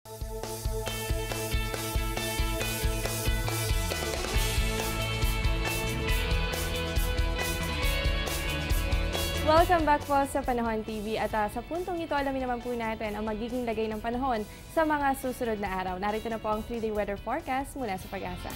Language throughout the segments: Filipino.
Welcome back po sa Panahon TV at sa puntong ito alamin naman po natin ang magiging lagay ng panahon sa mga susunod na araw. Narito na po ang 3-day weather forecast mula sa Pag-asa.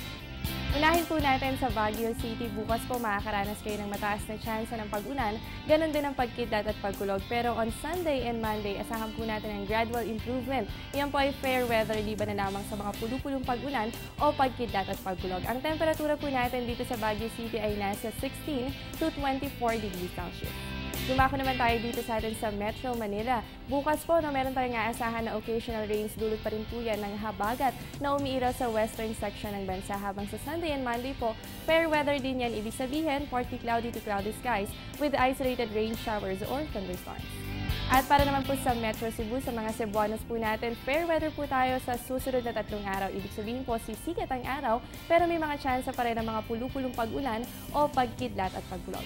Unahin po natin sa Baguio City, bukas po makakaranas kayo ng mataas na tsansa ng pag-ulan, ganun din ang pagkidlat at pagkulog. Pero on Sunday and Monday, asahan po natin ang gradual improvement. Iyan po ay fair weather, liban na lamang sa mga pulu-pulong pag-ulan o pagkidlat at pagkulog. Ang temperatura po natin dito sa Baguio City ay nasa 16 to 24 degrees Celsius. Dumako naman tayo dito sa atin sa Metro Manila. Bukas po meron tayong aasahan na occasional rains, dulot pa rin po yan ng habagat na umiira sa western section ng bansa. Habang sa Sunday and Monday po, fair weather din yan. Ibig sabihin, partly cloudy to cloudy skies with isolated rain showers or thunderstorms. At para naman po sa Metro Cebu, sa mga Cebuanos po natin, fair weather po tayo sa susunod na 3 araw. Ibig sabihin po, sisikat ang araw, pero may mga tsansa pa rin ng mga pulu-pulong pag-ulan o pagkidlat at pagkulog.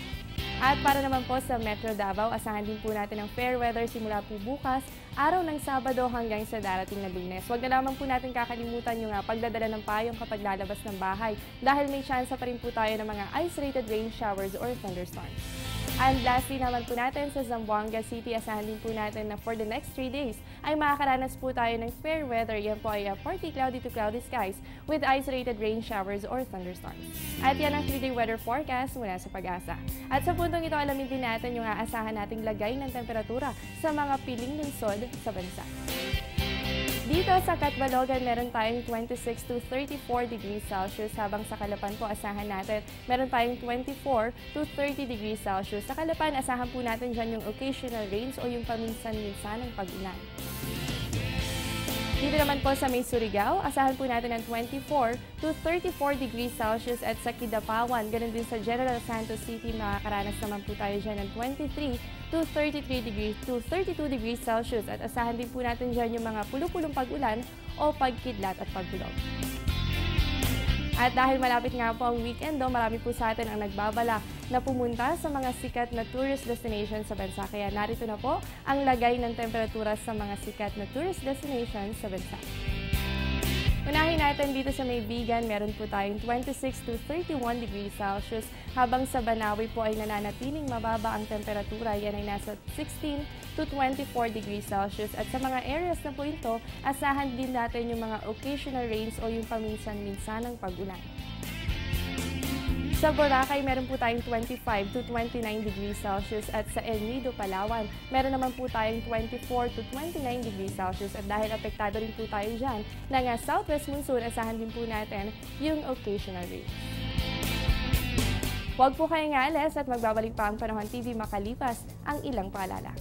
At para naman po sa Metro Davao, asahan din po natin ang fair weather simula po bukas, araw ng Sabado hanggang sa darating na Lunes. Huwag na naman po natin kakalimutan yung pagdadala ng payong kapag lalabas ng bahay dahil may tsansa pa rin po tayo ng mga isolated rain showers or thunderstorms. And lastly naman po natin sa Zamboanga City, asahan din po natin na for the next 3 days ay makakaranas po tayo ng fair weather. Yan po ay partly cloudy to cloudy skies with isolated rain showers or thunderstorms. At yan ang 3-day weather forecast mula sa Pag-asa. At sa puntong ito, alamin din natin yung aasahan nating lagay ng temperatura sa mga piling lungsod sa bansa. Dito sa Catbalogan, meron tayong 26 to 34 degrees Celsius, habang sa Calapan po asahan natin meron tayong 24 to 30 degrees Celsius. Sa Calapan, asahan po natin dyan yung occasional rains o yung paminsan-minsan ng pag-ulan. Dito naman po sa may Surigao, asahan po natin ng 24 to 34 degrees Celsius at sa Kidapawan, ganun din sa General Santos City, makakaranas naman po tayo dyan ng 23 to 32 degrees Celsius at asahan din po natin dyan yung mga pulu-pulong pag-ulan o pagkidlat at pagkulog. At dahil malapit nga po ang weekend, marami po sa atin ang nagbabalak na pumunta sa mga sikat na tourist destination sa bansa. Kaya narito na po ang lagay ng temperatura sa mga sikat na tourist destination sa bansa. Unahin natin dito sa may Vigan, meron po tayong 26 to 31 degrees Celsius, habang sa Banawi po ay nananatiling mababa ang temperatura. Yan ay nasa 16 to 24 degrees Celsius. At sa mga areas na po ito, asahan din natin yung mga occasional rains o yung paminsan-minsan ng pag-ulan. Sa Boracay, meron po tayong 25 to 29 degrees Celsius at sa El Nido, Palawan, meron naman po tayong 24 to 29 degrees Celsius at dahil apektado rin po tayo dyan ng southwest monsoon, asahan din po natin yung occasional rain. Huwag po kayong aalis at magbabalik pa ang Panahon TV makalipas ang ilang paalala.